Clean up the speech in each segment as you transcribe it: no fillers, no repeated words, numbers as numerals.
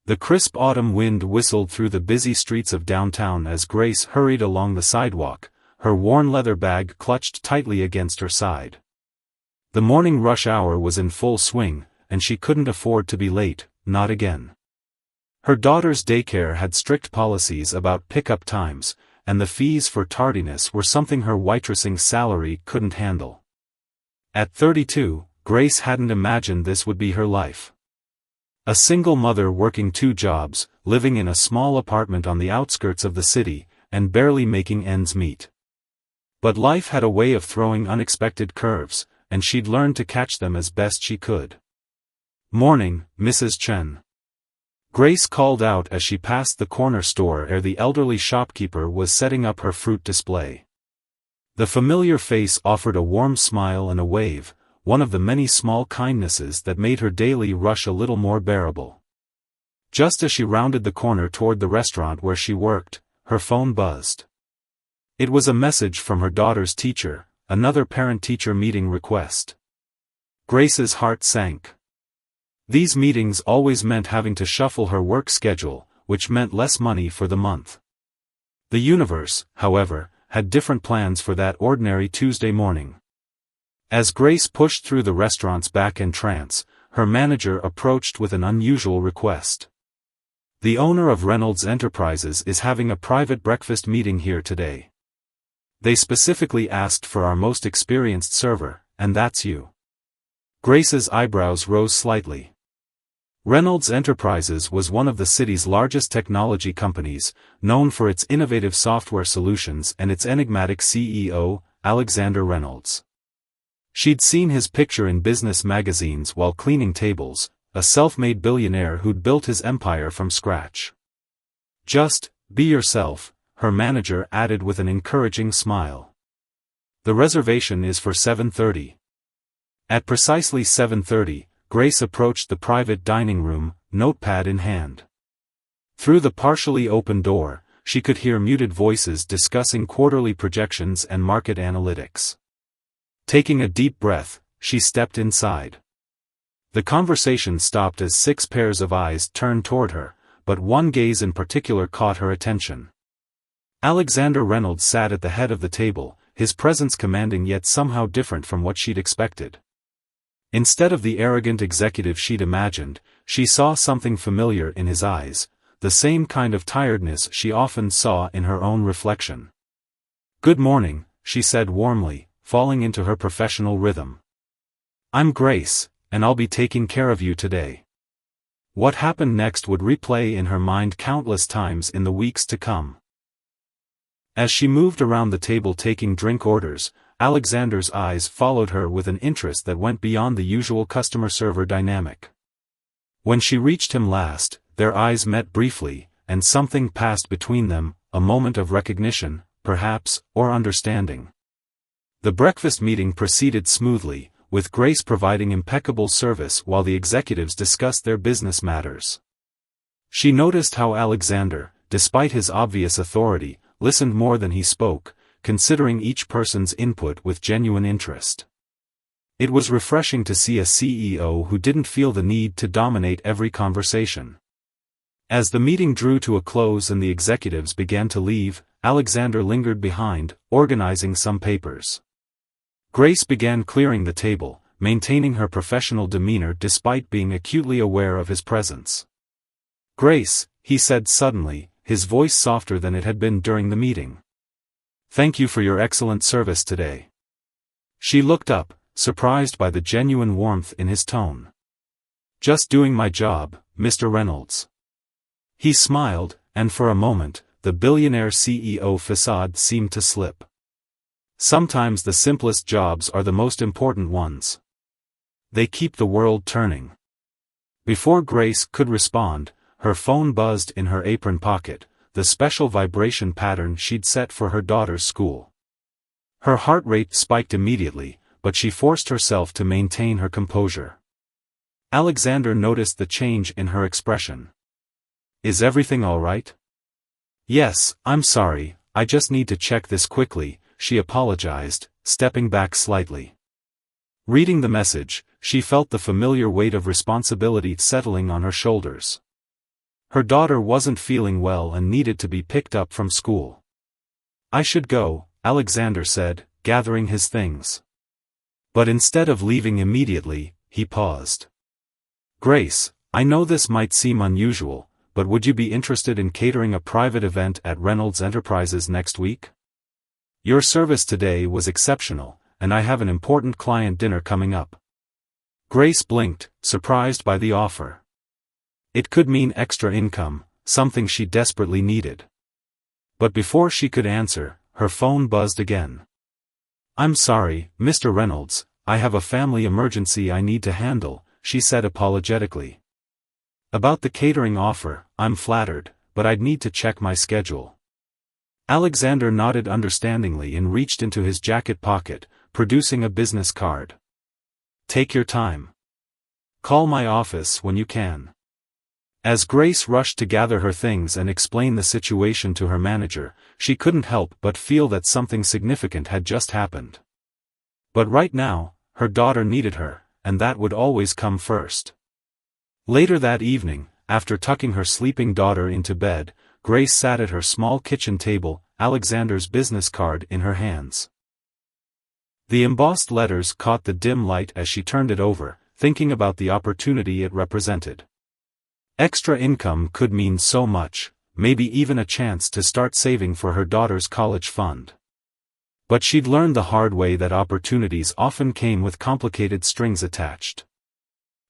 The crisp autumn wind whistled through the busy streets of downtown as Grace hurried along the sidewalk, her worn leather bag clutched tightly against her side. The morning rush hour was in full swing, and she couldn't afford to be late, not again. Her daughter's daycare had strict policies about pickup times, and the fees for tardiness were something her waitressing salary couldn't handle. At 32, Grace hadn't imagined this would be her life. A single mother working 2 jobs, living in a small apartment on the outskirts of the city, and barely making ends meet. But life had a way of throwing unexpected curves, and she'd learned to catch them as best she could. "Morning, Mrs. Chen." Grace called out as she passed the corner store where the elderly shopkeeper was setting up her fruit display. The familiar face offered a warm smile and a wave, one of the many small kindnesses that made her daily rush a little more bearable. Just as she rounded the corner toward the restaurant where she worked, her phone buzzed. It was a message from her daughter's teacher, another parent-teacher meeting request. Grace's heart sank. These meetings always meant having to shuffle her work schedule, which meant less money for the month. The universe, however, had different plans for that ordinary Tuesday morning. As Grace pushed through the restaurant's back entrance, her manager approached with an unusual request. "The owner of Reynolds Enterprises is having a private breakfast meeting here today. They specifically asked for our most experienced server, and that's you." Grace's eyebrows rose slightly. Reynolds Enterprises was one of the city's largest technology companies, known for its innovative software solutions and its enigmatic CEO, Alexander Reynolds. She'd seen his picture in business magazines while cleaning tables, a self-made billionaire who'd built his empire from scratch. "Just be yourself," her manager added with an encouraging smile. "The reservation is for 7:30. At precisely 7:30, Grace approached the private dining room, notepad in hand. Through the partially open door, she could hear muted voices discussing quarterly projections and market analytics. Taking a deep breath, she stepped inside. The conversation stopped as 6 pairs of eyes turned toward her, but one gaze in particular caught her attention. Alexander Reynolds sat at the head of the table, his presence commanding yet somehow different from what she'd expected. Instead of the arrogant executive she'd imagined, she saw something familiar in his eyes, the same kind of tiredness she often saw in her own reflection. "Good morning," she said warmly, falling into her professional rhythm. "I'm Grace, and I'll be taking care of you today." What happened next would replay in her mind countless times in the weeks to come. As she moved around the table taking drink orders, Alexander's eyes followed her with an interest that went beyond the usual customer-server dynamic. When she reached him last, their eyes met briefly, and something passed between them, a moment of recognition, perhaps, or understanding. The breakfast meeting proceeded smoothly, with Grace providing impeccable service while the executives discussed their business matters. She noticed how Alexander, despite his obvious authority, listened more than he spoke, considering each person's input with genuine interest. It was refreshing to see a CEO who didn't feel the need to dominate every conversation. As the meeting drew to a close and the executives began to leave, Alexander lingered behind, organizing some papers. Grace began clearing the table, maintaining her professional demeanor despite being acutely aware of his presence. "Grace," he said suddenly, his voice softer than it had been during the meeting. "Thank you for your excellent service today." She looked up, surprised by the genuine warmth in his tone. "Just doing my job, Mr. Reynolds." He smiled, and for a moment, the billionaire CEO facade seemed to slip. Sometimes the simplest jobs are the most important ones. They keep the world turning. Before Grace could respond, her phone buzzed in her apron pocket, the special vibration pattern she'd set for her daughter's school. Her heart rate spiked immediately, but she forced herself to maintain her composure. Alexander noticed the change in her expression. "Is everything all right?" "Yes, I'm sorry, I just need to check this quickly," she apologized, stepping back slightly. Reading the message, she felt the familiar weight of responsibility settling on her shoulders. Her daughter wasn't feeling well and needed to be picked up from school. "I should go," Alexander said, gathering his things. But instead of leaving immediately, he paused. "Grace, I know this might seem unusual, but would you be interested in catering a private event at Reynolds Enterprises next week? Your service today was exceptional, and I have an important client dinner coming up." Grace blinked, surprised by the offer. It could mean extra income, something she desperately needed. But before she could answer, her phone buzzed again. "I'm sorry, Mr. Reynolds, I have a family emergency I need to handle," she said apologetically. "About the catering offer, I'm flattered, but I'd need to check my schedule." Alexander nodded understandingly and reached into his jacket pocket, producing a business card. "Take your time. Call my office when you can." As Grace rushed to gather her things and explain the situation to her manager, she couldn't help but feel that something significant had just happened. But right now, her daughter needed her, and that would always come first. Later that evening, after tucking her sleeping daughter into bed, Grace sat at her small kitchen table, Alexander's business card in her hands. The embossed letters caught the dim light as she turned it over, thinking about the opportunity it represented. Extra income could mean so much, maybe even a chance to start saving for her daughter's college fund. But she'd learned the hard way that opportunities often came with complicated strings attached.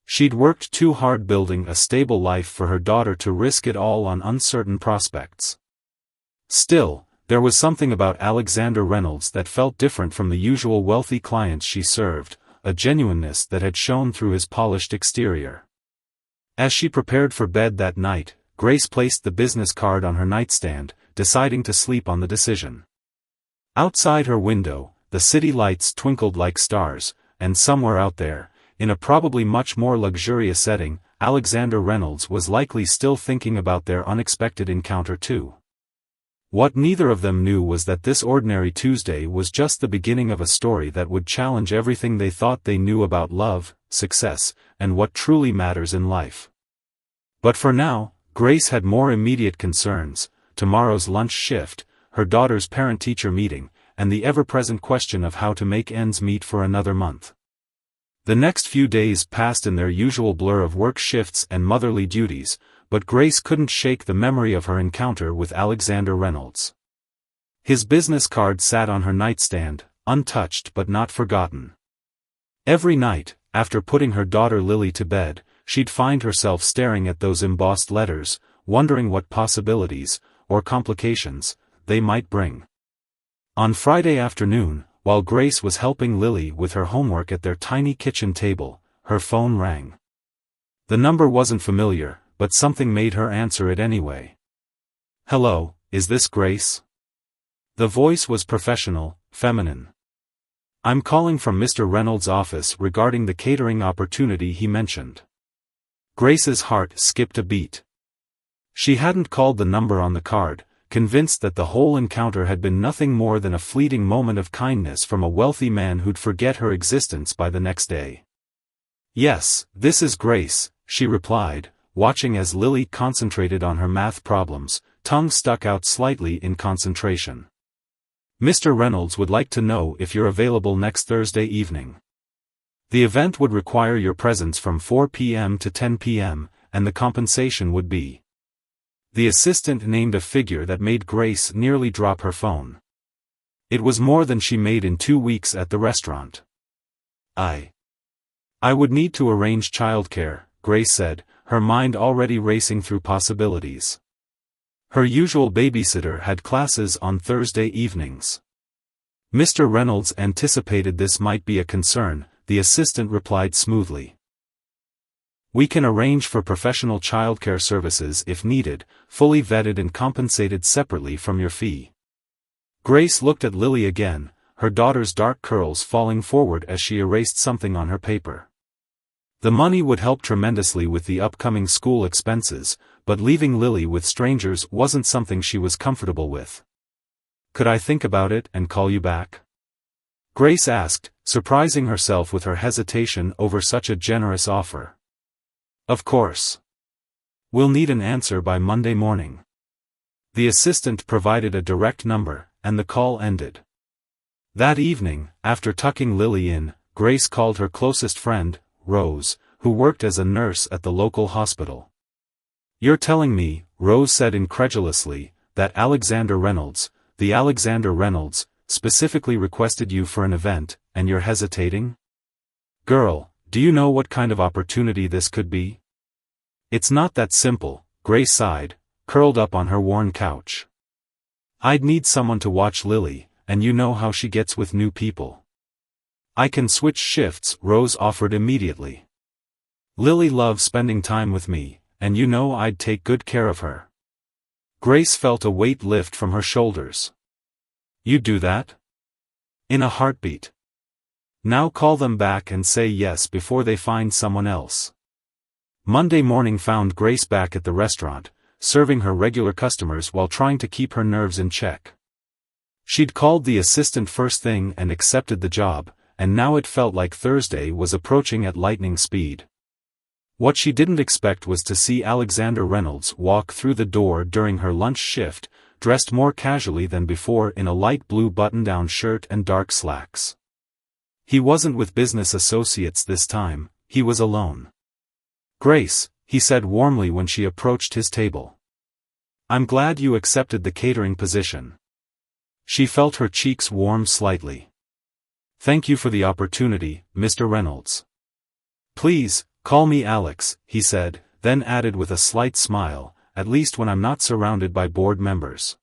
She'd worked too hard building a stable life for her daughter to risk it all on uncertain prospects. Still, there was something about Alexander Reynolds that felt different from the usual wealthy clients she served, a genuineness that had shone through his polished exterior. As she prepared for bed that night, Grace placed the business card on her nightstand, deciding to sleep on the decision. Outside her window, the city lights twinkled like stars, and somewhere out there, in a probably much more luxurious setting, Alexander Reynolds was likely still thinking about their unexpected encounter too. What neither of them knew was that this ordinary Tuesday was just the beginning of a story that would challenge everything they thought they knew about love, success, and what truly matters in life. But for now, Grace had more immediate concerns: tomorrow's lunch shift, her daughter's parent-teacher meeting, and the ever-present question of how to make ends meet for another month. The next few days passed in their usual blur of work shifts and motherly duties, but Grace couldn't shake the memory of her encounter with Alexander Reynolds. His business card sat on her nightstand, untouched but not forgotten. Every night, after putting her daughter Lily to bed, she'd find herself staring at those embossed letters, wondering what possibilities, or complications, they might bring. On Friday afternoon, while Grace was helping Lily with her homework at their tiny kitchen table, her phone rang. The number wasn't familiar, but something made her answer it anyway. "Hello, is this Grace?" The voice was professional, feminine. "I'm calling from Mr. Reynolds' office regarding the catering opportunity he mentioned." Grace's heart skipped a beat. She hadn't called the number on the card, convinced that the whole encounter had been nothing more than a fleeting moment of kindness from a wealthy man who'd forget her existence by the next day. "Yes, this is Grace," she replied, watching as Lily concentrated on her math problems, tongue stuck out slightly in concentration. "Mr. Reynolds would like to know if you're available next Thursday evening. The event would require your presence from 4 p.m. to 10 p.m., and the compensation would be..." The assistant named a figure that made Grace nearly drop her phone. It was more than she made in 2 weeks at the restaurant. I would need to arrange childcare," Grace said, her mind already racing through possibilities. Her usual babysitter had classes on Thursday evenings. Mr. Reynolds anticipated this might be a concern, the assistant replied smoothly. "We can arrange for professional childcare services if needed, fully vetted and compensated separately from your fee." Grace looked at Lily again, her daughter's dark curls falling forward as she erased something on her paper. The money would help tremendously with the upcoming school expenses, but leaving Lily with strangers wasn't something she was comfortable with. "Could I think about it and call you back?" Grace asked, surprising herself with her hesitation over such a generous offer. "Of course. We'll need an answer by Monday morning." The assistant provided a direct number, and the call ended. That evening, after tucking Lily in, Grace called her closest friend, Rose, who worked as a nurse at the local hospital. "You're telling me," Rose said incredulously, "that the Alexander Reynolds, specifically requested you for an event, and you're hesitating? Girl, do you know what kind of opportunity this could be?" "It's not that simple," Grace sighed, curled up on her worn couch. "I'd need someone to watch Lily, and you know how she gets with new people." "I can switch shifts," Rose offered immediately. "Lily loves spending time with me, and you know I'd take good care of her." Grace felt a weight lift from her shoulders. "You'd do that?" "In a heartbeat. Now call them back and say yes before they find someone else." Monday morning found Grace back at the restaurant, serving her regular customers while trying to keep her nerves in check. She'd called the assistant first thing and accepted the job, and now it felt like Thursday was approaching at lightning speed. What she didn't expect was to see Alexander Reynolds walk through the door during her lunch shift, dressed more casually than before in a light blue button-down shirt and dark slacks. He wasn't with business associates this time, he was alone. "Grace," he said warmly when she approached his table. "I'm glad you accepted the catering position." She felt her cheeks warm slightly. "Thank you for the opportunity, Mr. Reynolds." "Please, call me Alex," he said, then added with a slight smile, "at least when I'm not surrounded by board members."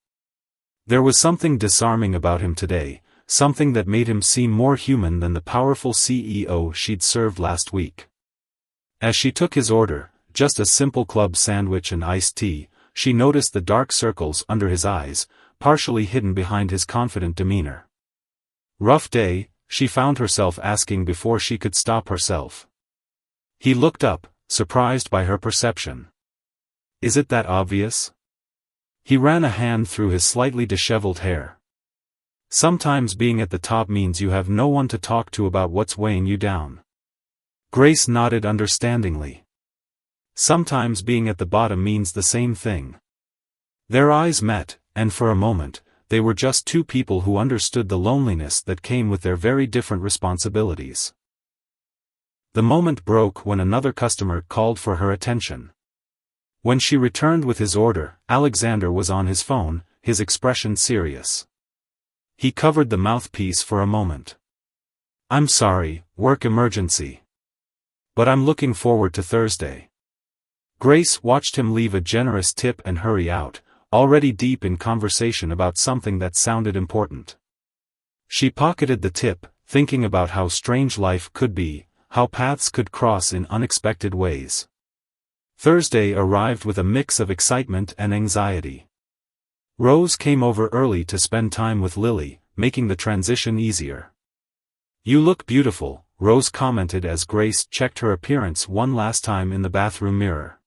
There was something disarming about him today, something that made him seem more human than the powerful CEO she'd served last week. As she took his order, just a simple club sandwich and iced tea, she noticed the dark circles under his eyes, partially hidden behind his confident demeanor. "Rough day?" she found herself asking before she could stop herself. He looked up, surprised by her perception. "Is it that obvious?" He ran a hand through his slightly disheveled hair. "Sometimes being at the top means you have no one to talk to about what's weighing you down." Grace nodded understandingly. "Sometimes being at the bottom means the same thing." Their eyes met, and for a moment, they were just two people who understood the loneliness that came with their very different responsibilities. The moment broke when another customer called for her attention. When she returned with his order, Alexander was on his phone, his expression serious. He covered the mouthpiece for a moment. "I'm sorry, work emergency. But I'm looking forward to Thursday." Grace watched him leave a generous tip and hurry out, already deep in conversation about something that sounded important. She pocketed the tip, thinking about how strange life could be, how paths could cross in unexpected ways. Thursday arrived with a mix of excitement and anxiety. Rose came over early to spend time with Lily, making the transition easier. "You look beautiful," Rose commented as Grace checked her appearance one last time in the bathroom mirror.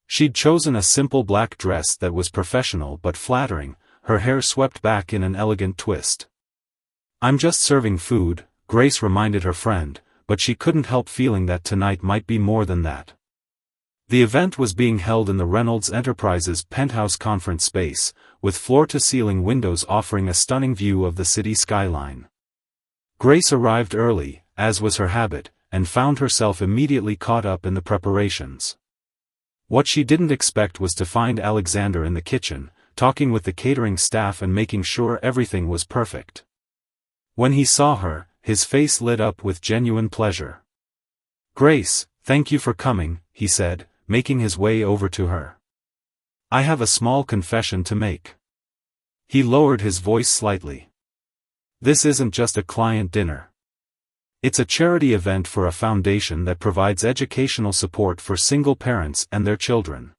She'd chosen a simple black dress that was professional but flattering, her hair swept back in an elegant twist. "I'm just serving food," Grace reminded her friend, but she couldn't help feeling that tonight might be more than that. The event was being held in the Reynolds Enterprises penthouse conference space, with floor-to-ceiling windows offering a stunning view of the city skyline. Grace arrived early, as was her habit, and found herself immediately caught up in the preparations. What she didn't expect was to find Alexander in the kitchen, talking with the catering staff and making sure everything was perfect. When he saw her, his face lit up with genuine pleasure. "Grace, thank you for coming," he said, making his way over to her. "I have a small confession to make." He lowered his voice slightly. "This isn't just a client dinner. It's a charity event for a foundation that provides educational support for single parents and their children."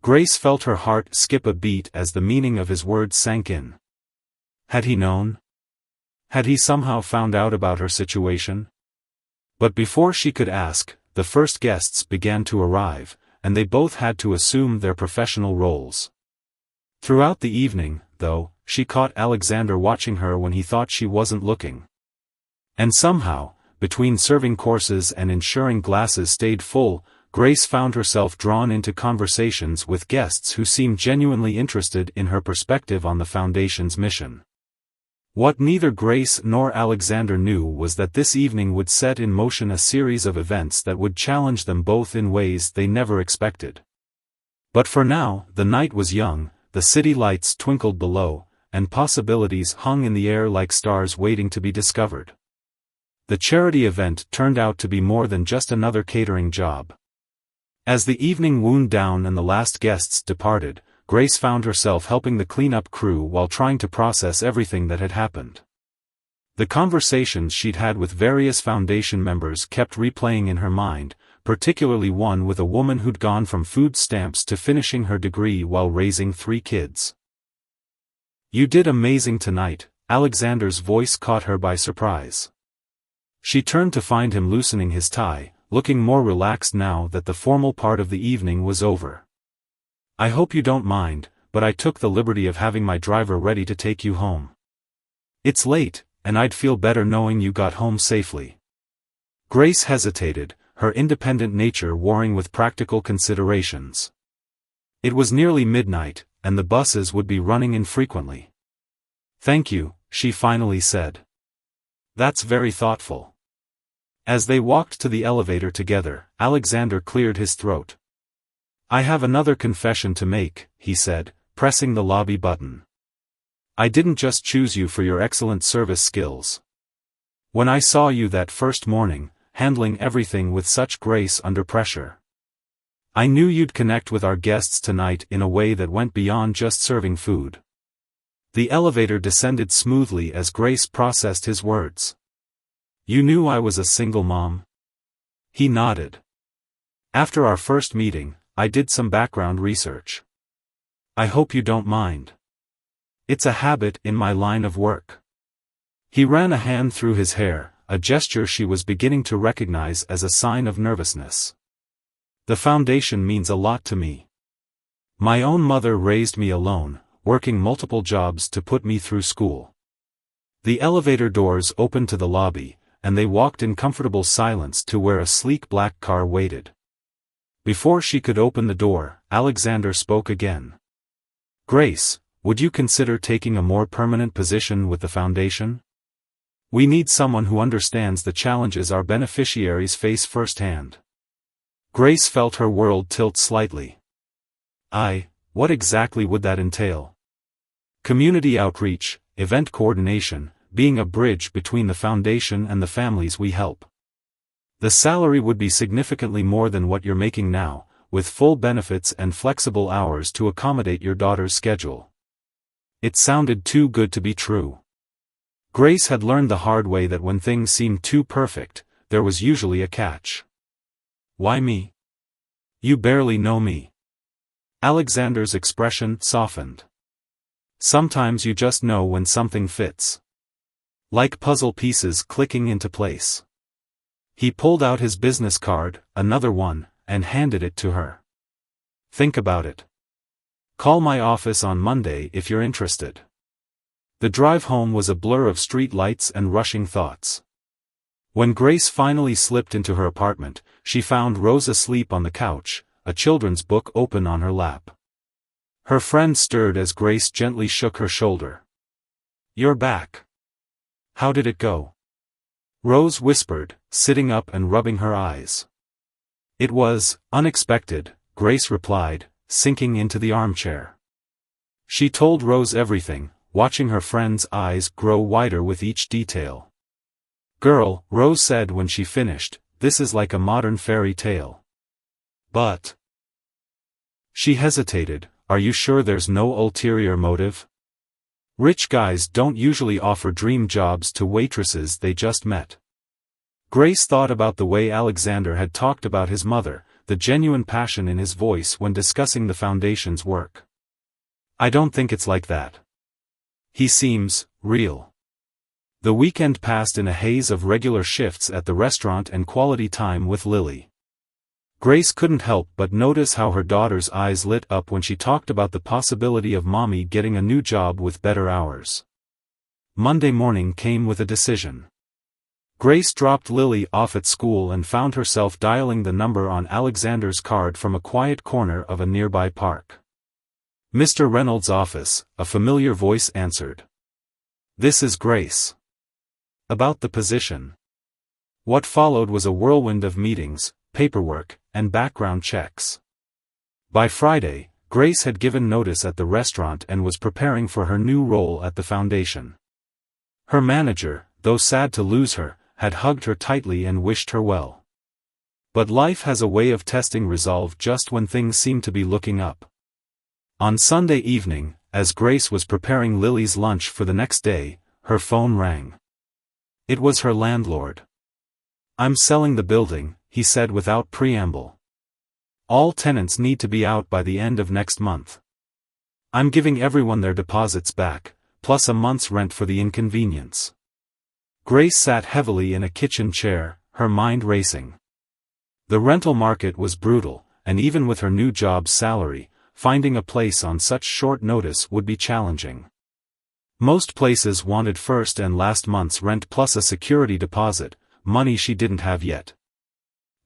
Grace felt her heart skip a beat as the meaning of his words sank in. Had he known? Had he somehow found out about her situation? But before she could ask, the first guests began to arrive, and they both had to assume their professional roles. Throughout the evening, though, she caught Alexander watching her when he thought she wasn't looking. And somehow, between serving courses and ensuring glasses stayed full, Grace found herself drawn into conversations with guests who seemed genuinely interested in her perspective on the Foundation's mission. What neither Grace nor Alexander knew was that this evening would set in motion a series of events that would challenge them both in ways they never expected. But for now, the night was young, the city lights twinkled below, and possibilities hung in the air like stars waiting to be discovered. The charity event turned out to be more than just another catering job. As the evening wound down and the last guests departed, Grace found herself helping the cleanup crew while trying to process everything that had happened. The conversations she'd had with various Foundation members kept replaying in her mind, particularly one with a woman who'd gone from food stamps to finishing her degree while raising 3 kids. "You did amazing tonight," Alexander's voice caught her by surprise. She turned to find him loosening his tie, looking more relaxed now that the formal part of the evening was over. "I hope you don't mind, but I took the liberty of having my driver ready to take you home. It's late, and I'd feel better knowing you got home safely." Grace hesitated, her independent nature warring with practical considerations. It was nearly midnight, and the buses would be running infrequently. "Thank you," she finally said. "That's very thoughtful." As they walked to the elevator together, Alexander cleared his throat. "I have another confession to make," he said, pressing the lobby button. "I didn't just choose you for your excellent service skills. When I saw you that first morning, handling everything with such grace under pressure, I knew you'd connect with our guests tonight in a way that went beyond just serving food." The elevator descended smoothly as Grace processed his words. "You knew I was a single mom?" He nodded. "After our first meeting, I did some background research. I hope you don't mind. It's a habit in my line of work." He ran a hand through his hair, a gesture she was beginning to recognize as a sign of nervousness. "The Foundation means a lot to me. My own mother raised me alone, working multiple jobs to put me through school." The elevator doors opened to the lobby, and they walked in comfortable silence to where a sleek black car waited. Before she could open the door, Alexander spoke again. "Grace, would you consider taking a more permanent position with the Foundation? We need someone who understands the challenges our beneficiaries face firsthand." Grace felt her world tilt slightly. What exactly would that entail?" "Community outreach, event coordination, being a bridge between the Foundation and the families we help. The salary would be significantly more than what you're making now, with full benefits and flexible hours to accommodate your daughter's schedule." It sounded too good to be true. Grace had learned the hard way that when things seemed too perfect, there was usually a catch. "Why me? You barely know me." Alexander's expression softened. "Sometimes you just know when something fits. Like puzzle pieces clicking into place." He pulled out his business card, another one, and handed it to her. "Think about it. Call my office on Monday if you're interested." The drive home was a blur of street lights and rushing thoughts. When Grace finally slipped into her apartment, she found Rose asleep on the couch, a children's book open on her lap. Her friend stirred as Grace gently shook her shoulder. "You're back. How did it go?" Rose whispered, sitting up and rubbing her eyes. "It was unexpected," Grace replied, sinking into the armchair. She told Rose everything, watching her friend's eyes grow wider with each detail. "Girl," Rose said when she finished, "this is like a modern fairy tale." "But..." She hesitated. "Are you sure there's no ulterior motive? Rich guys don't usually offer dream jobs to waitresses they just met." Grace thought about the way Alexander had talked about his mother, the genuine passion in his voice when discussing the Foundation's work. "I don't think it's like that. He seems real." The weekend passed in a haze of regular shifts at the restaurant and quality time with Lily. Grace couldn't help but notice how her daughter's eyes lit up when she talked about the possibility of mommy getting a new job with better hours. Monday morning came with a decision. Grace dropped Lily off at school and found herself dialing the number on Alexander's card from a quiet corner of a nearby park. "Mr. Reynolds' office," a familiar voice answered. "This is Grace." "About the position." What followed was a whirlwind of meetings, paperwork, and background checks. By Friday, Grace had given notice at the restaurant and was preparing for her new role at the foundation. Her manager, though sad to lose her, had hugged her tightly and wished her well. But life has a way of testing resolve just when things seem to be looking up. On Sunday evening, as Grace was preparing Lily's lunch for the next day, her phone rang. It was her landlord. "I'm selling the building," he said without preamble. "All tenants need to be out by the end of next month. I'm giving everyone their deposits back, plus a month's rent for the inconvenience." Grace sat heavily in a kitchen chair, her mind racing. The rental market was brutal, and even with her new job's salary, finding a place on such short notice would be challenging. Most places wanted first and last month's rent plus a security deposit, money she didn't have yet.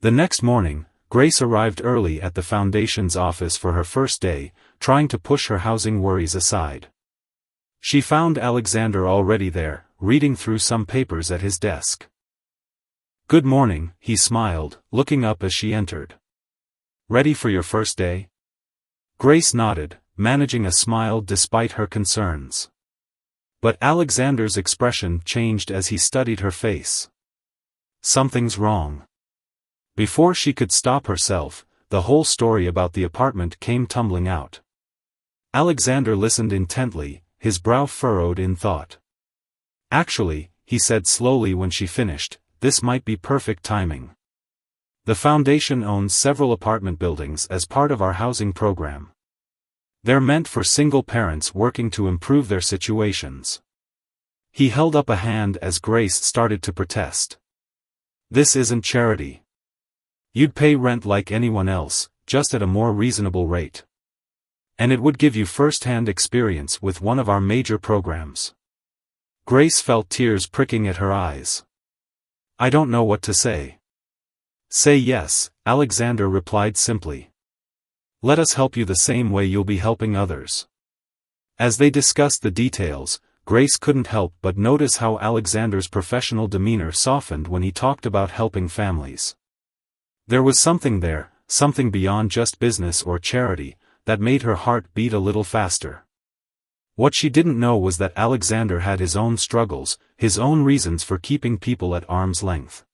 The next morning, Grace arrived early at the foundation's office for her first day, trying to push her housing worries aside. She found Alexander already there, reading through some papers at his desk. "Good morning," he smiled, looking up as she entered. "Ready for your first day?" Grace nodded, managing a smile despite her concerns. But Alexander's expression changed as he studied her face. Something's wrong. Before she could stop herself, the whole story about the apartment came tumbling out. Alexander listened intently, his brow furrowed in thought. "Actually," he said slowly when she finished, "this might be perfect timing. The foundation owns several apartment buildings as part of our housing program. They're meant for single parents working to improve their situations." He held up a hand as Grace started to protest. "This isn't charity. You'd pay rent like anyone else, just at a more reasonable rate. And it would give you first-hand experience with one of our major programs." Grace felt tears pricking at her eyes. "I don't know what to say." "Say yes," Alexander replied simply. "Let us help you the same way you'll be helping others." As they discussed the details, Grace couldn't help but notice how Alexander's professional demeanor softened when he talked about helping families. There was something there, something beyond just business or charity, that made her heart beat a little faster. What she didn't know was that Alexander had his own struggles, his own reasons for keeping people at arm's length.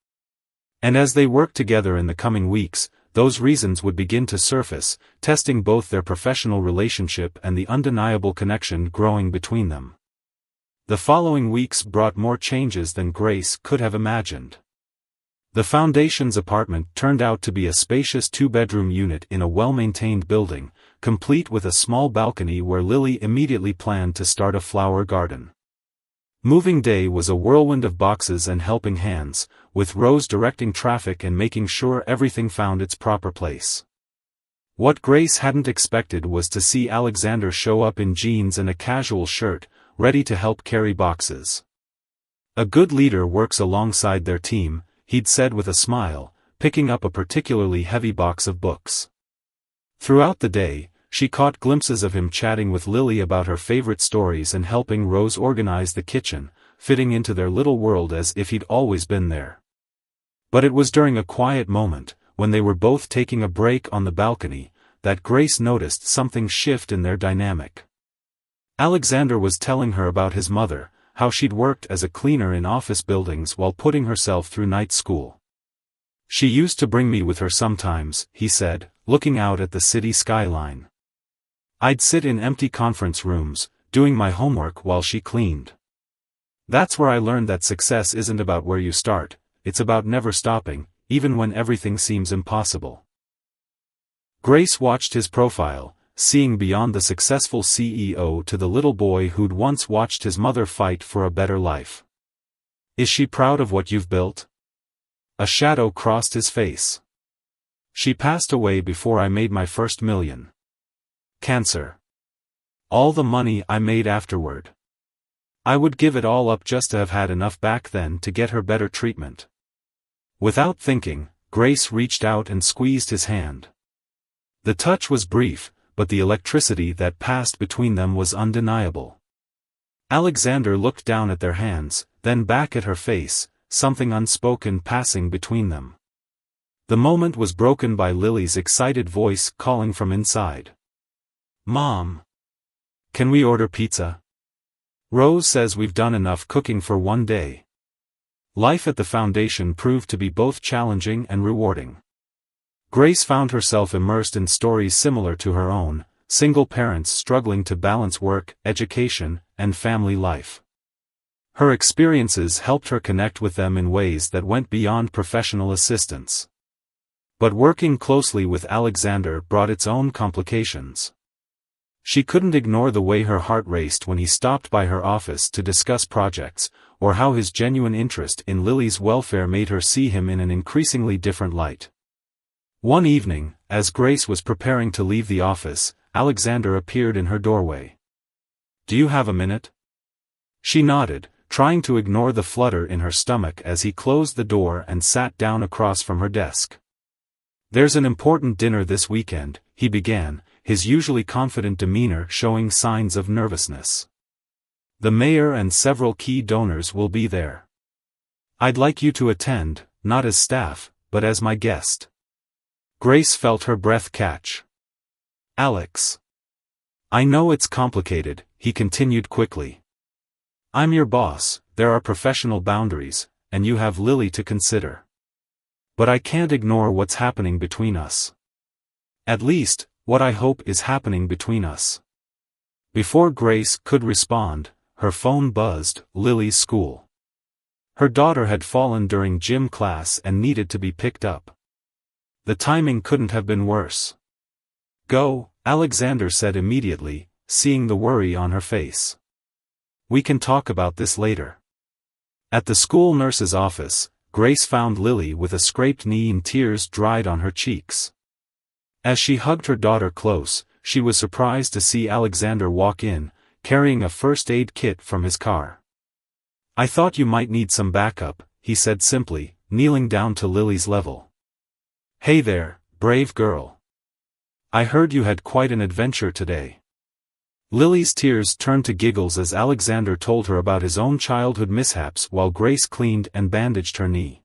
And as they worked together in the coming weeks, those reasons would begin to surface, testing both their professional relationship and the undeniable connection growing between them. The following weeks brought more changes than Grace could have imagined. The foundation's apartment turned out to be a spacious two-bedroom unit in a well-maintained building, complete with a small balcony where Lily immediately planned to start a flower garden. Moving day was a whirlwind of boxes and helping hands, with Rose directing traffic and making sure everything found its proper place. What Grace hadn't expected was to see Alexander show up in jeans and a casual shirt, ready to help carry boxes. "A good leader works alongside their team," he'd said with a smile, picking up a particularly heavy box of books. Throughout the day, she caught glimpses of him chatting with Lily about her favorite stories and helping Rose organize the kitchen, fitting into their little world as if he'd always been there. But it was during a quiet moment, when they were both taking a break on the balcony, that Grace noticed something shift in their dynamic. Alexander was telling her about his mother, how she'd worked as a cleaner in office buildings while putting herself through night school. "She used to bring me with her sometimes," he said, looking out at the city skyline. "I'd sit in empty conference rooms, doing my homework while she cleaned. That's where I learned that success isn't about where you start, it's about never stopping, even when everything seems impossible." Grace watched his profile, seeing beyond the successful CEO to the little boy who'd once watched his mother fight for a better life. "Is she proud of what you've built?" A shadow crossed his face. "She passed away before I made my first million. Cancer. All the money I made afterward. I would give it all up just to have had enough back then to get her better treatment. Without thinking, Grace reached out and squeezed his hand. The touch was brief, but the electricity that passed between them was undeniable. Alexander looked down at their hands, then back at her face, something unspoken passing between them. The moment was broken by Lily's excited voice calling from inside. "Mom! Can we order pizza? Rose says we've done enough cooking for one day." Life at the foundation proved to be both challenging and rewarding. Grace found herself immersed in stories similar to her own, single parents struggling to balance work, education, and family life. Her experiences helped her connect with them in ways that went beyond professional assistance. But working closely with Alexander brought its own complications. She couldn't ignore the way her heart raced when he stopped by her office to discuss projects, or how his genuine interest in Lily's welfare made her see him in an increasingly different light. One evening, as Grace was preparing to leave the office, Alexander appeared in her doorway. "Do you have a minute?" She nodded, trying to ignore the flutter in her stomach as he closed the door and sat down across from her desk. "There's an important dinner this weekend," he began, his usually confident demeanor showing signs of nervousness. "The mayor and several key donors will be there. I'd like you to attend, not as staff, but as my guest." Grace felt her breath catch. "Alex. I know it's complicated," he continued quickly. "I'm your boss, there are professional boundaries, and you have Lily to consider. But I can't ignore what's happening between us. At least, what I hope is happening between us." Before Grace could respond, her phone buzzed. Lily's school. Her daughter had fallen during gym class and needed to be picked up. The timing couldn't have been worse. "Go," Alexander said immediately, seeing the worry on her face. "We can talk about this later." At the school nurse's office, Grace found Lily with a scraped knee and tears dried on her cheeks. As she hugged her daughter close, she was surprised to see Alexander walk in, carrying a first aid kit from his car. "I thought you might need some backup," he said simply, kneeling down to Lily's level. "Hey there, brave girl. I heard you had quite an adventure today." Lily's tears turned to giggles as Alexander told her about his own childhood mishaps while Grace cleaned and bandaged her knee.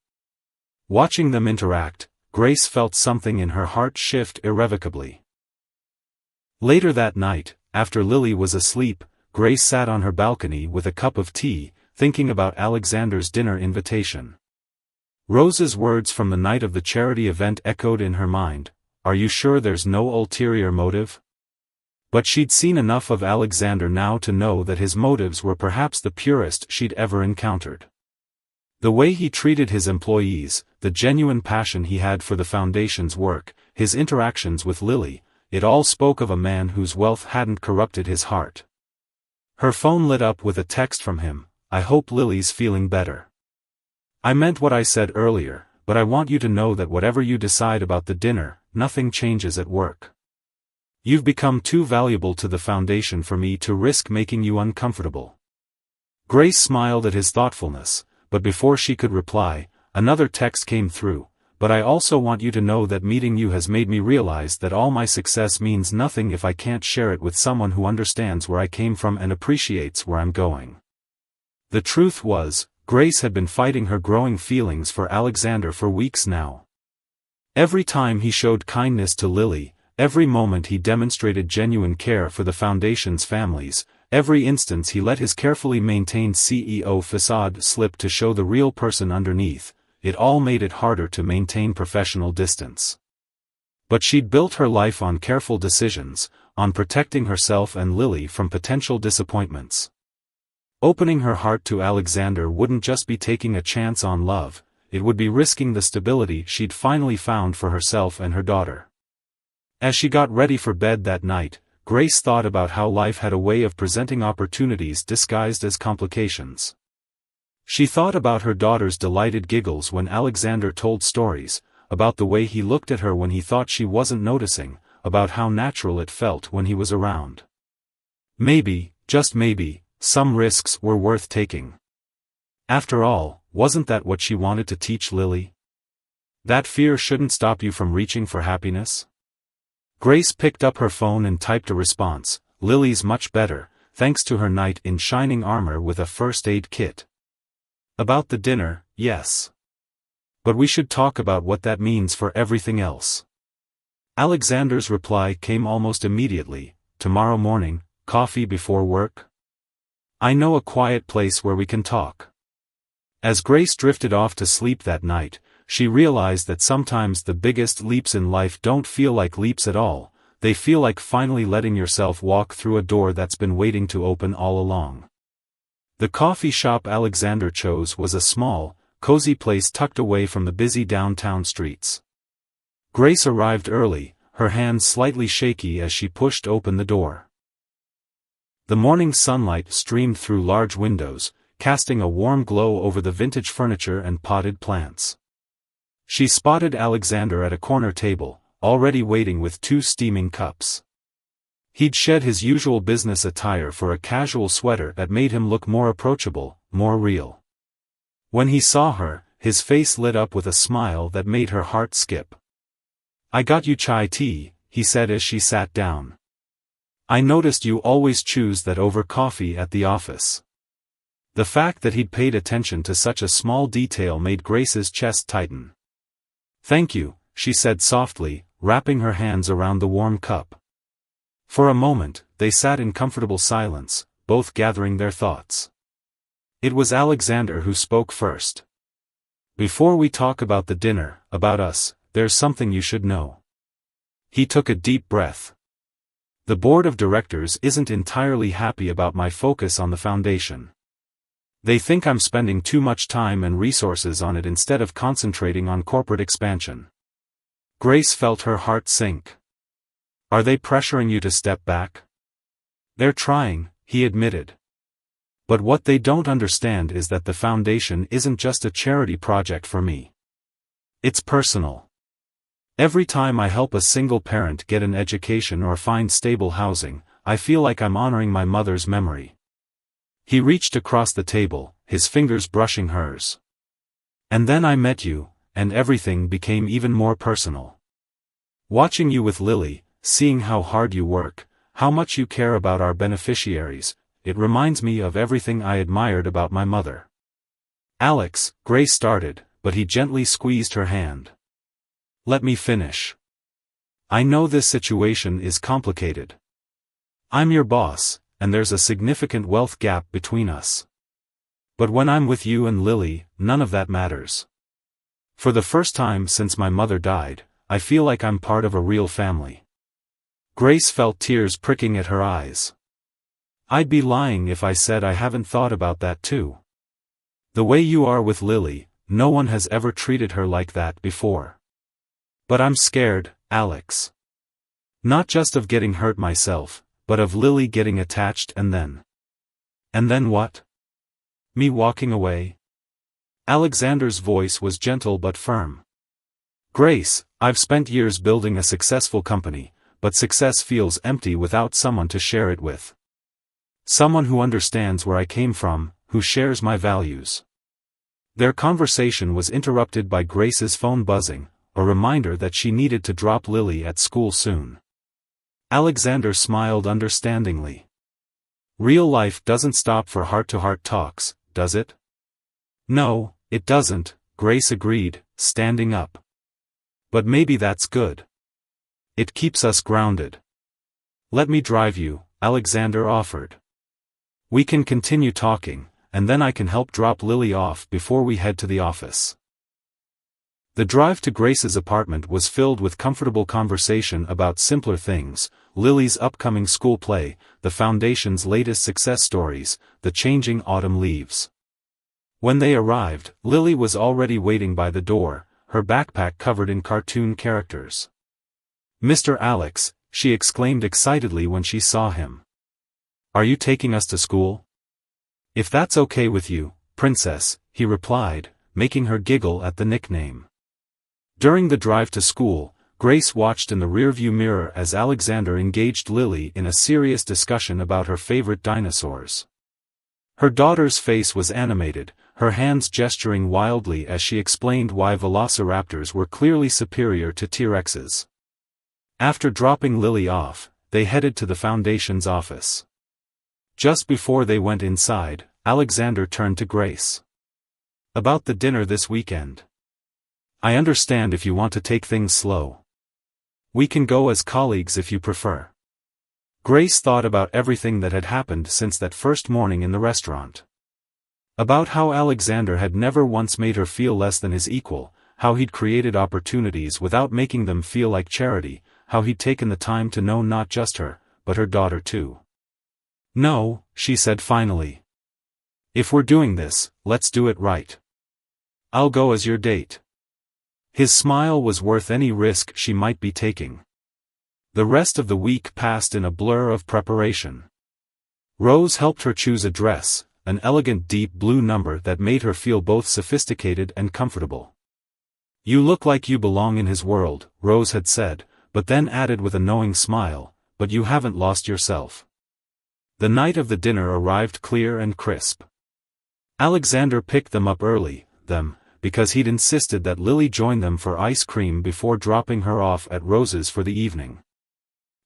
Watching them interact, Grace felt something in her heart shift irrevocably. Later that night, after Lily was asleep, Grace sat on her balcony with a cup of tea, thinking about Alexander's dinner invitation. Rose's words from the night of the charity event echoed in her mind, "Are you sure there's no ulterior motive?" But she'd seen enough of Alexander now to know that his motives were perhaps the purest she'd ever encountered. The way he treated his employees, the genuine passion he had for the foundation's work, his interactions with Lily, it all spoke of a man whose wealth hadn't corrupted his heart. Her phone lit up with a text from him, "I hope Lily's feeling better. I meant what I said earlier, but I want you to know that whatever you decide about the dinner, nothing changes at work. You've become too valuable to the foundation for me to risk making you uncomfortable." Grace smiled at his thoughtfulness, but before she could reply, another text came through, "But I also want you to know that meeting you has made me realize that all my success means nothing if I can't share it with someone who understands where I came from and appreciates where I'm going." The truth was, Grace had been fighting her growing feelings for Alexander for weeks now. Every time he showed kindness to Lily, every moment he demonstrated genuine care for the foundation's families, every instance he let his carefully maintained CEO facade slip to show the real person underneath, it all made it harder to maintain professional distance. But she'd built her life on careful decisions, on protecting herself and Lily from potential disappointments. Opening her heart to Alexander wouldn't just be taking a chance on love, it would be risking the stability she'd finally found for herself and her daughter. As she got ready for bed that night, Grace thought about how life had a way of presenting opportunities disguised as complications. She thought about her daughter's delighted giggles when Alexander told stories, about the way he looked at her when he thought she wasn't noticing, about how natural it felt when he was around. Maybe, just maybe, some risks were worth taking. After all, wasn't that what she wanted to teach Lily? That fear shouldn't stop you from reaching for happiness? Grace picked up her phone and typed a response. Lily's much better, thanks to her knight in shining armor with a first aid kit. About the dinner, yes. But we should talk about what that means for everything else. Alexander's reply came almost immediately. Tomorrow morning, coffee before work? I know a quiet place where we can talk. As Grace drifted off to sleep that night, she realized that sometimes the biggest leaps in life don't feel like leaps at all, they feel like finally letting yourself walk through a door that's been waiting to open all along. The coffee shop Alexander chose was a small, cozy place tucked away from the busy downtown streets. Grace arrived early, her hands slightly shaky as she pushed open the door. The morning sunlight streamed through large windows, casting a warm glow over the vintage furniture and potted plants. She spotted Alexander at a corner table, already waiting with 2 steaming cups. He'd shed his usual business attire for a casual sweater that made him look more approachable, more real. When he saw her, his face lit up with a smile that made her heart skip. I got you chai tea, he said as she sat down. I noticed you always choose that over coffee at the office. The fact that he'd paid attention to such a small detail made Grace's chest tighten. Thank you, she said softly, wrapping her hands around the warm cup. For a moment, they sat in comfortable silence, both gathering their thoughts. It was Alexander who spoke first. Before we talk about the dinner, about us, there's something you should know. He took a deep breath. The board of directors isn't entirely happy about my focus on the foundation. They think I'm spending too much time and resources on it instead of concentrating on corporate expansion. Grace felt her heart sink. Are they pressuring you to step back? They're trying, he admitted. But what they don't understand is that the foundation isn't just a charity project for me. It's personal. Every time I help a single parent get an education or find stable housing, I feel like I'm honoring my mother's memory. He reached across the table, his fingers brushing hers. And then I met you, and everything became even more personal. Watching you with Lily, seeing how hard you work, how much you care about our beneficiaries, it reminds me of everything I admired about my mother. Alex, Grace started, but he gently squeezed her hand. Let me finish. I know this situation is complicated. I'm your boss, and there's a significant wealth gap between us. But when I'm with you and Lily, none of that matters. For the first time since my mother died, I feel like I'm part of a real family. Grace felt tears pricking at her eyes. I'd be lying if I said I haven't thought about that too. The way you are with Lily, no one has ever treated her like that before. But I'm scared, Alex. Not just of getting hurt myself, but of Lily getting attached and then. And then what? Me walking away? Alexander's voice was gentle but firm. Grace, I've spent years building a successful company, but success feels empty without someone to share it with. Someone who understands where I came from, who shares my values. Their conversation was interrupted by Grace's phone buzzing, a reminder that she needed to drop Lily at school soon. Alexander smiled understandingly. Real life doesn't stop for heart-to-heart talks, does it? No, it doesn't, Grace agreed, standing up. But maybe that's good. It keeps us grounded. Let me drive you, Alexander offered. We can continue talking, and then I can help drop Lily off before we head to the office. The drive to Grace's apartment was filled with comfortable conversation about simpler things, Lily's upcoming school play, the Foundation's latest success stories, the changing autumn leaves. When they arrived, Lily was already waiting by the door, her backpack covered in cartoon characters. Mr. Alex, she exclaimed excitedly when she saw him. Are you taking us to school? If that's okay with you, Princess, he replied, making her giggle at the nickname. During the drive to school, Grace watched in the rearview mirror as Alexander engaged Lily in a serious discussion about her favorite dinosaurs. Her daughter's face was animated, her hands gesturing wildly as she explained why velociraptors were clearly superior to T-Rexes. After dropping Lily off, they headed to the Foundation's office. Just before they went inside, Alexander turned to Grace. "About the dinner this weekend. I understand if you want to take things slow. We can go as colleagues if you prefer." Grace thought about everything that had happened since that first morning in the restaurant. About how Alexander had never once made her feel less than his equal, how he'd created opportunities without making them feel like charity, how he'd taken the time to know not just her, but her daughter too. "No," she said finally. "If we're doing this, let's do it right. I'll go as your date." His smile was worth any risk she might be taking. The rest of the week passed in a blur of preparation. Rose helped her choose a dress, an elegant deep blue number that made her feel both sophisticated and comfortable. "You look like you belong in his world," Rose had said, but then added with a knowing smile, "but you haven't lost yourself." The night of the dinner arrived clear and crisp. Alexander picked them up early, because he'd insisted that Lily join them for ice cream before dropping her off at Rose's for the evening.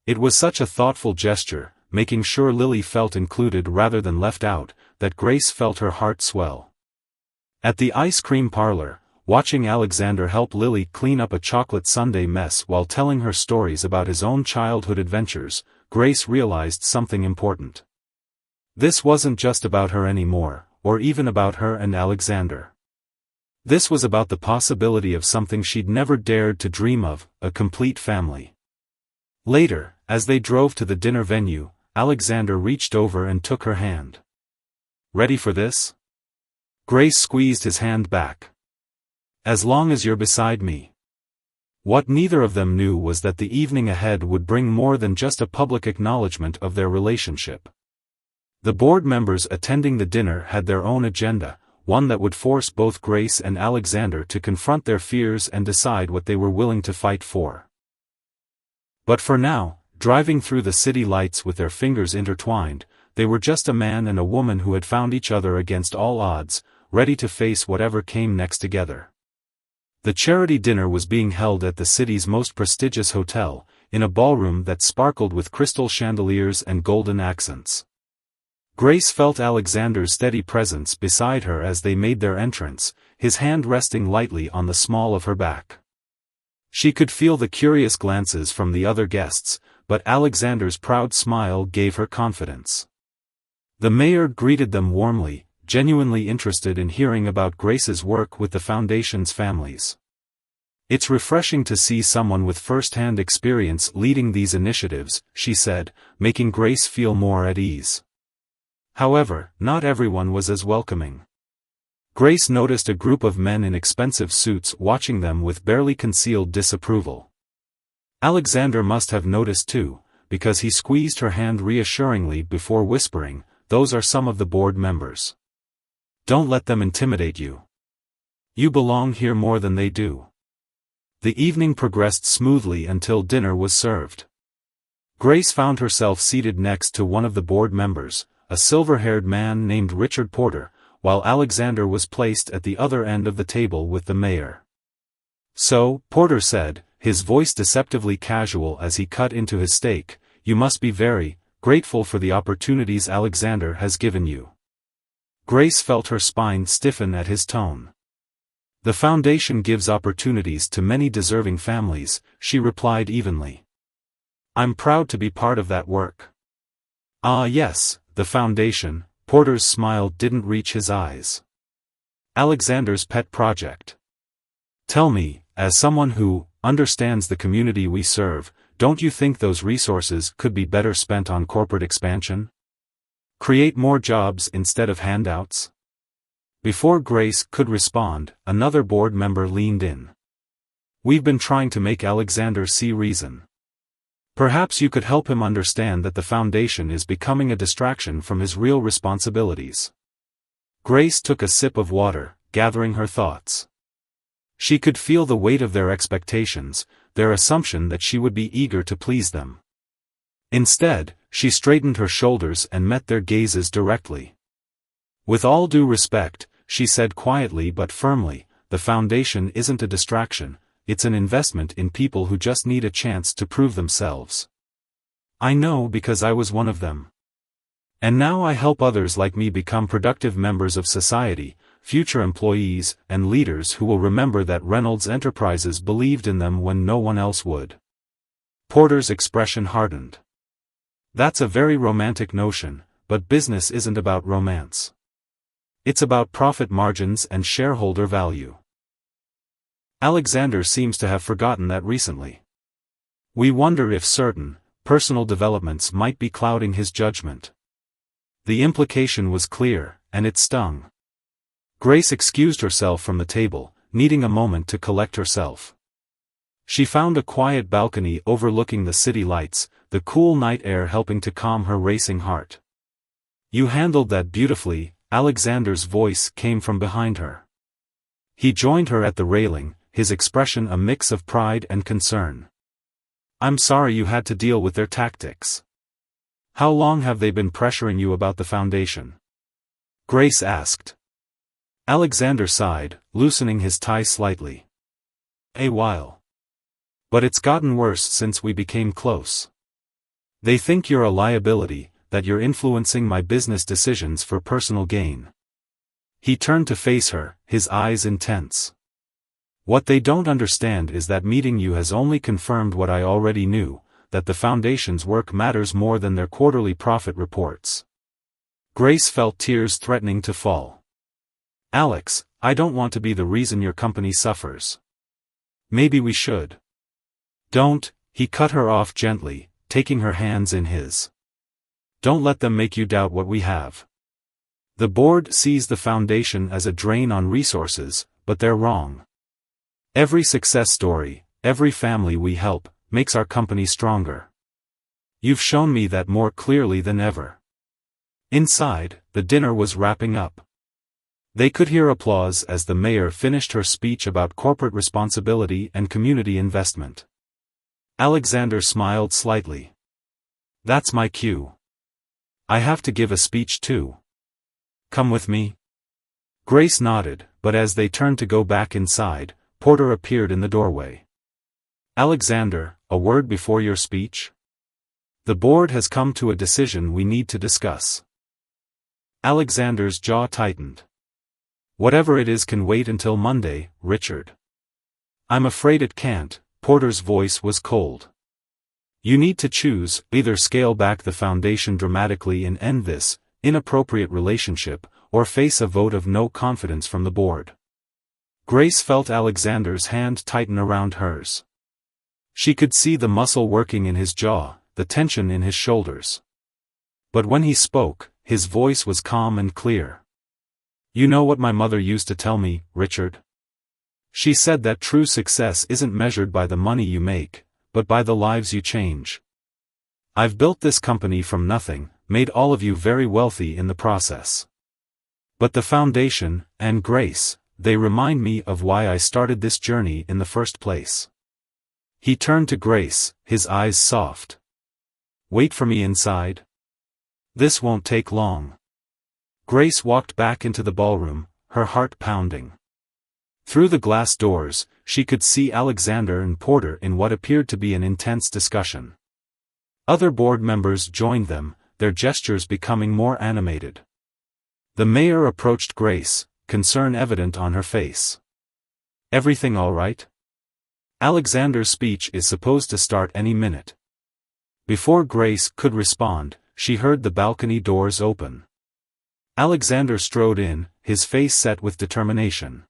It was such a thoughtful gesture, making sure Lily felt included rather than left out, that Grace felt her heart swell. At the ice cream parlor, watching Alexander help Lily clean up a chocolate sundae mess while telling her stories about his own childhood adventures, Grace realized something important. This wasn't just about her anymore, or even about her and Alexander. This was about the possibility of something she'd never dared to dream of, a complete family. Later, as they drove to the dinner venue, Alexander reached over and took her hand. "Ready for this?" Grace squeezed his hand back. "As long as you're beside me." What neither of them knew was that the evening ahead would bring more than just a public acknowledgement of their relationship. The board members attending the dinner had their own agenda, one that would force both Grace and Alexander to confront their fears and decide what they were willing to fight for. But for now, driving through the city lights with their fingers intertwined, they were just a man and a woman who had found each other against all odds, ready to face whatever came next together. The charity dinner was being held at the city's most prestigious hotel, in a ballroom that sparkled with crystal chandeliers and golden accents. Grace felt Alexander's steady presence beside her as they made their entrance, his hand resting lightly on the small of her back. She could feel the curious glances from the other guests, but Alexander's proud smile gave her confidence. The mayor greeted them warmly, genuinely interested in hearing about Grace's work with the Foundation's families. "It's refreshing to see someone with first-hand experience leading these initiatives," she said, making Grace feel more at ease. However, not everyone was as welcoming. Grace noticed a group of men in expensive suits watching them with barely concealed disapproval. Alexander must have noticed too, because he squeezed her hand reassuringly before whispering, "Those are some of the board members. Don't let them intimidate you. You belong here more than they do." The evening progressed smoothly until dinner was served. Grace found herself seated next to one of the board members, a silver-haired man named Richard Porter, while Alexander was placed at the other end of the table with the mayor. "So," Porter said, his voice deceptively casual as he cut into his steak, "you must be very grateful for the opportunities Alexander has given you." Grace felt her spine stiffen at his tone. "The Foundation gives opportunities to many deserving families," she replied evenly. "I'm proud to be part of that work." "Ah yes, the Foundation," Porter's smile didn't reach his eyes. "Alexander's pet project. Tell me, as someone who understands the community we serve, don't you think those resources could be better spent on corporate expansion? Create more jobs instead of handouts?" Before Grace could respond, another board member leaned in. "We've been trying to make Alexander see reason. Perhaps you could help him understand that the Foundation is becoming a distraction from his real responsibilities." Grace took a sip of water, gathering her thoughts. She could feel the weight of their expectations, their assumption that she would be eager to please them. Instead, she straightened her shoulders and met their gazes directly. With all due respect, she said quietly but firmly, the foundation isn't a distraction, it's an investment in people who just need a chance to prove themselves. I know because I was one of them. And now I help others like me become productive members of society, future employees, and leaders who will remember that Reynolds Enterprises believed in them when no one else would. Porter's expression hardened. That's a very romantic notion, but business isn't about romance. It's about profit margins and shareholder value. Alexander seems to have forgotten that recently. We wonder if certain, personal developments might be clouding his judgment. The implication was clear, and it stung. Grace excused herself from the table, needing a moment to collect herself. She found a quiet balcony overlooking the city lights, the cool night air helping to calm her racing heart. You handled that beautifully, Alexander's voice came from behind her. He joined her at the railing, his expression a mix of pride and concern. I'm sorry you had to deal with their tactics. How long have they been pressuring you about the foundation? Grace asked. Alexander sighed, loosening his tie slightly. A while. But it's gotten worse since we became close. They think you're a liability, that you're influencing my business decisions for personal gain. He turned to face her, his eyes intense. What they don't understand is that meeting you has only confirmed what I already knew, that the foundation's work matters more than their quarterly profit reports. Grace felt tears threatening to fall. Alex, I don't want to be the reason your company suffers. Maybe we should. Don't, he cut her off gently, taking her hands in his. Don't let them make you doubt what we have. The board sees the foundation as a drain on resources, but they're wrong. Every success story, every family we help, makes our company stronger. You've shown me that more clearly than ever. Inside, the dinner was wrapping up. They could hear applause as the mayor finished her speech about corporate responsibility and community investment. Alexander smiled slightly. That's my cue. I have to give a speech too. Come with me? Grace nodded, but as they turned to go back inside, Porter appeared in the doorway. Alexander, a word before your speech? The board has come to a decision we need to discuss. Alexander's jaw tightened. Whatever it is can wait until Monday, Richard. I'm afraid it can't, Porter's voice was cold. You need to choose, either scale back the foundation dramatically and end this inappropriate relationship, or face a vote of no confidence from the board. Grace felt Alexander's hand tighten around hers. She could see the muscle working in his jaw, the tension in his shoulders. But when he spoke, his voice was calm and clear. You know what my mother used to tell me, Richard? She said that true success isn't measured by the money you make, but by the lives you change. I've built this company from nothing, made all of you very wealthy in the process. But the foundation, and Grace, they remind me of why I started this journey in the first place. He turned to Grace, his eyes soft. Wait for me inside. This won't take long. Grace walked back into the ballroom, her heart pounding. Through the glass doors, she could see Alexander and Porter in what appeared to be an intense discussion. Other board members joined them, their gestures becoming more animated. The mayor approached Grace, concern evident on her face. Everything all right? Alexander's speech is supposed to start any minute. Before Grace could respond, she heard the balcony doors open. Alexander strode in, his face set with determination.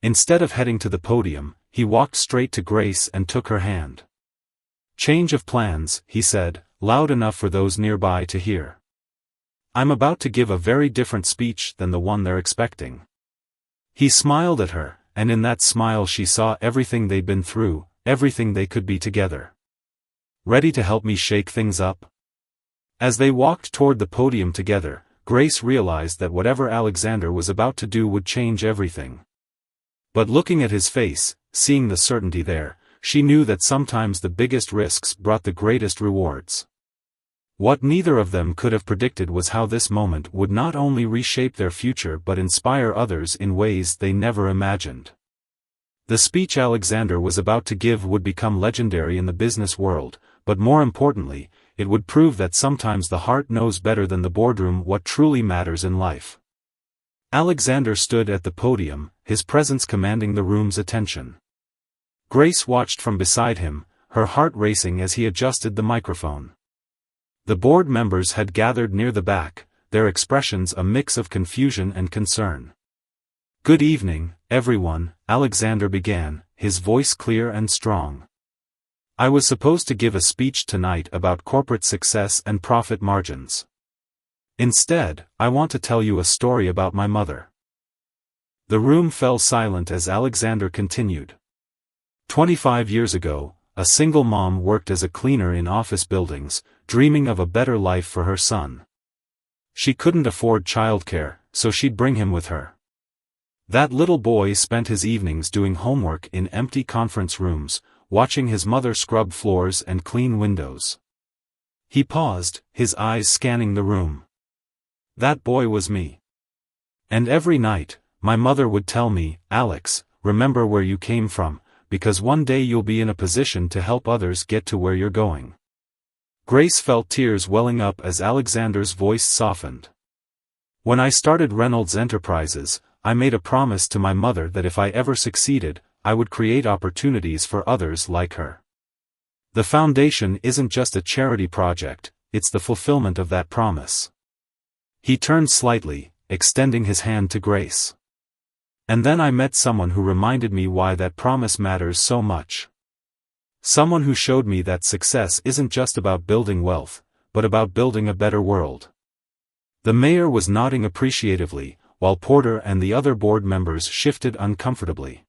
Instead of heading to the podium, he walked straight to Grace and took her hand. Change of plans, he said, loud enough for those nearby to hear. I'm about to give a very different speech than the one they're expecting. He smiled at her, and in that smile she saw everything they'd been through, everything they could be together. Ready to help me shake things up? As they walked toward the podium together, Grace realized that whatever Alexander was about to do would change everything. But looking at his face, seeing the certainty there, she knew that sometimes the biggest risks brought the greatest rewards. What neither of them could have predicted was how this moment would not only reshape their future but inspire others in ways they never imagined. The speech Alexander was about to give would become legendary in the business world, but more importantly, it would prove that sometimes the heart knows better than the boardroom what truly matters in life. Alexander stood at the podium, his presence commanding the room's attention. Grace watched from beside him, her heart racing as he adjusted the microphone. The board members had gathered near the back, their expressions a mix of confusion and concern. "Good evening, everyone," Alexander began, his voice clear and strong. "I was supposed to give a speech tonight about corporate success and profit margins. Instead, I want to tell you a story about my mother." The room fell silent as Alexander continued. 25 years ago, a single mom worked as a cleaner in office buildings, dreaming of a better life for her son. She couldn't afford childcare, so she'd bring him with her. That little boy spent his evenings doing homework in empty conference rooms, watching his mother scrub floors and clean windows. He paused, his eyes scanning the room. That boy was me. And every night, my mother would tell me, "Alex, remember where you came from, because one day you'll be in a position to help others get to where you're going." Grace felt tears welling up as Alexander's voice softened. "When I started Reynolds Enterprises, I made a promise to my mother that if I ever succeeded, I would create opportunities for others like her. The foundation isn't just a charity project, it's the fulfillment of that promise." He turned slightly, extending his hand to Grace. "And then I met someone who reminded me why that promise matters so much. Someone who showed me that success isn't just about building wealth, but about building a better world." The mayor was nodding appreciatively, while Porter and the other board members shifted uncomfortably.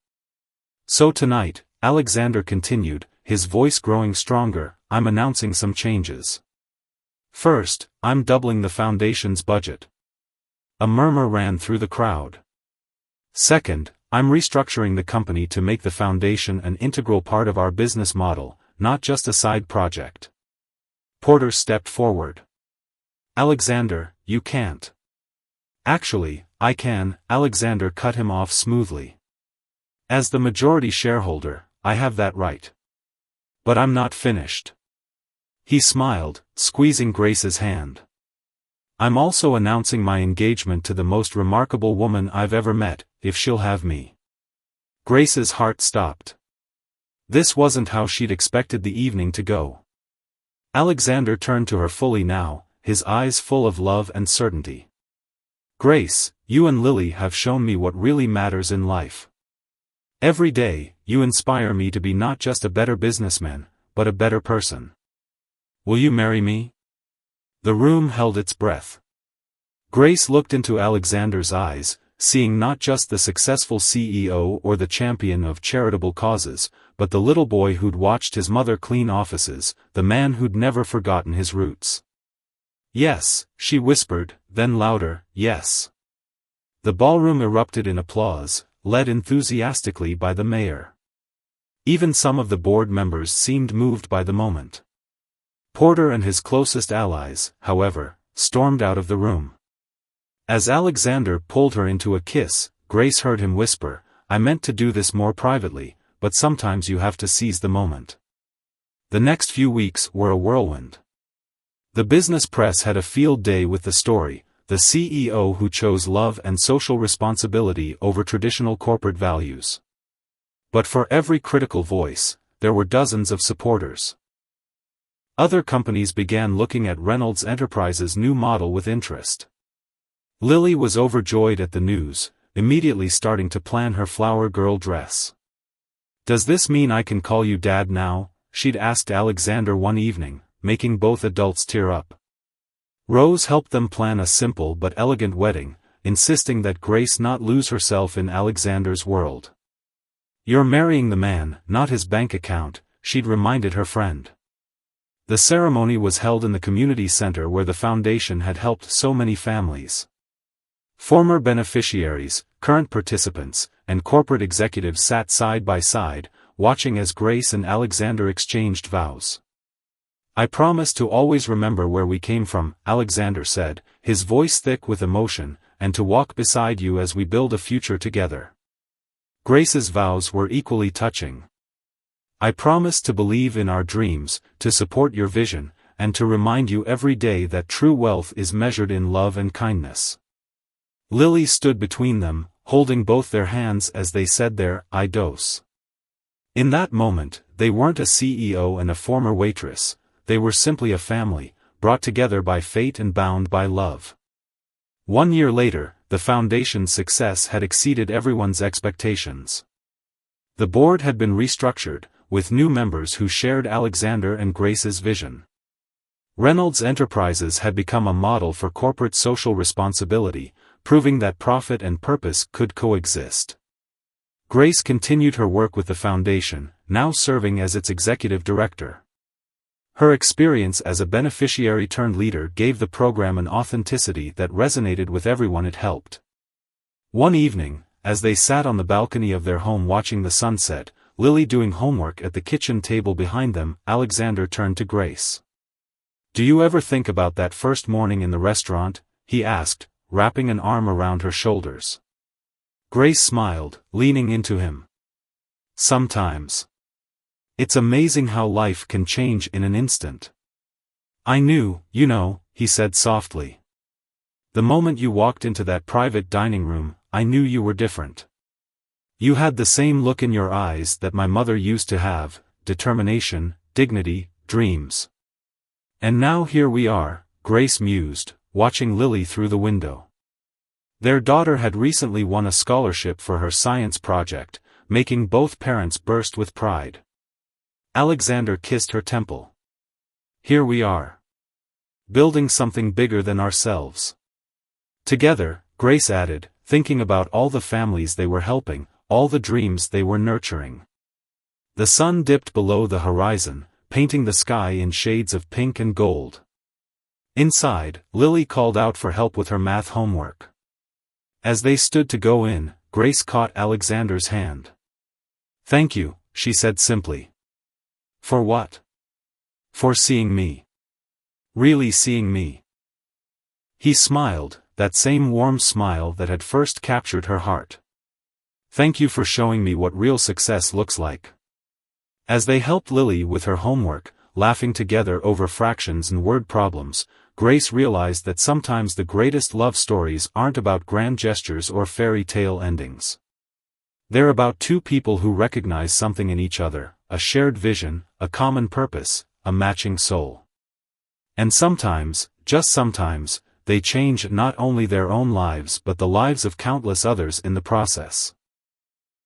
"So tonight," Alexander continued, his voice growing stronger, "I'm announcing some changes. First, I'm doubling the foundation's budget." A murmur ran through the crowd. "Second, I'm restructuring the company to make the foundation an integral part of our business model, not just a side project." Porter stepped forward. "Alexander, you can't." "Actually, I can," Alexander cut him off smoothly. "As the majority shareholder, I have that right. But I'm not finished." He smiled, squeezing Grace's hand. "I'm also announcing my engagement to the most remarkable woman I've ever met, if she'll have me." Grace's heart stopped. This wasn't how she'd expected the evening to go. Alexander turned to her fully now, his eyes full of love and certainty. "Grace, you and Lily have shown me what really matters in life. Every day, you inspire me to be not just a better businessman, but a better person. Will you marry me?" The room held its breath. Grace looked into Alexander's eyes, seeing not just the successful CEO or the champion of charitable causes, but the little boy who'd watched his mother clean offices, the man who'd never forgotten his roots. "Yes," she whispered, then louder, "yes." The ballroom erupted in applause, led enthusiastically by the mayor. Even some of the board members seemed moved by the moment. Porter and his closest allies, however, stormed out of the room. As Alexander pulled her into a kiss, Grace heard him whisper, "I meant to do this more privately, but sometimes you have to seize the moment." The next few weeks were a whirlwind. The business press had a field day with the story, the CEO who chose love and social responsibility over traditional corporate values. But for every critical voice, there were dozens of supporters. Other companies began looking at Reynolds Enterprises' new model with interest. Lily was overjoyed at the news, immediately starting to plan her flower girl dress. "Does this mean I can call you Dad now?" she'd asked Alexander one evening, making both adults tear up. Rose helped them plan a simple but elegant wedding, insisting that Grace not lose herself in Alexander's world. "You're marrying the man, not his bank account," she'd reminded her friend. The ceremony was held in the community center where the foundation had helped so many families. Former beneficiaries, current participants, and corporate executives sat side by side, watching as Grace and Alexander exchanged vows. I promise to always remember where we came from, Alexander said, his voice thick with emotion, and to walk beside you as we build a future together. Grace's vows were equally touching. I promise to believe in our dreams, to support your vision, and to remind you every day that true wealth is measured in love and kindness. Lily stood between them, holding both their hands as they said their I dos. In that moment, they weren't a CEO and a former waitress, they were simply a family, brought together by fate and bound by love. 1 year later, the foundation's success had exceeded everyone's expectations. The board had been restructured, with new members who shared Alexander and Grace's vision. Reynolds Enterprises had become a model for corporate social responsibility, proving that profit and purpose could coexist. Grace continued her work with the foundation, now serving as its executive director. Her experience as a beneficiary-turned-leader gave the program an authenticity that resonated with everyone it helped. One evening, as they sat on the balcony of their home watching the sunset, Lily doing homework at the kitchen table behind them, Alexander turned to Grace. "Do you ever think about that first morning in the restaurant?" he asked, wrapping an arm around her shoulders. Grace smiled, leaning into him. "Sometimes. It's amazing how life can change in an instant." "I knew, he said softly. "The moment you walked into that private dining room, I knew you were different. You had the same look in your eyes that my mother used to have, determination, dignity, dreams." "And now here we are," Grace mused, watching Lily through the window. Their daughter had recently won a scholarship for her science project, making both parents burst with pride. Alexander kissed her temple. "Here we are. Building something bigger than ourselves." Together, Grace added, thinking about all the families they were helping, all the dreams they were nurturing. The sun dipped below the horizon, painting the sky in shades of pink and gold. Inside, Lily called out for help with her math homework. As they stood to go in, Grace caught Alexander's hand. "Thank you," she said simply. "For what?" "For seeing me. Really seeing me." He smiled, that same warm smile that had first captured her heart. "Thank you for showing me what real success looks like." As they helped Lily with her homework, laughing together over fractions and word problems, Grace realized that sometimes the greatest love stories aren't about grand gestures or fairy tale endings. They're about two people who recognize something in each other, a shared vision, a common purpose, a matching soul. And sometimes, just sometimes, they change not only their own lives but the lives of countless others in the process.